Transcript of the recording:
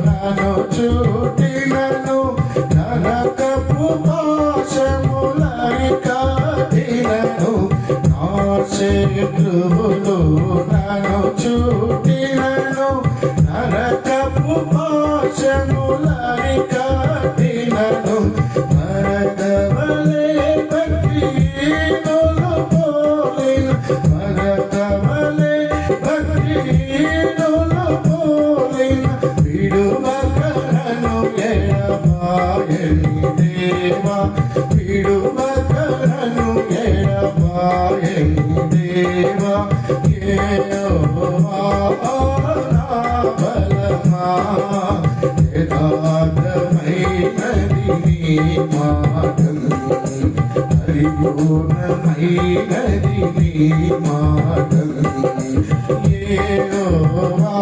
నన్ను చూటినను నరకపు పాశములై కాటినను నా శత్రువులు నన్ను చూటినను నరకపు పాశములై కాటినను మరదవలే భక్తిహీనులు పోలిన మరదవలే భక్తిహీనులు పోలిన విడువకరను ఎడబాయని దేవా విడువకరను ఎడబాయని దేవా యెహోవా నా బలమా యథార్థమైనది నీ మార్గం పరిపూర్ణమైనది నీ మార్గం యెహోవా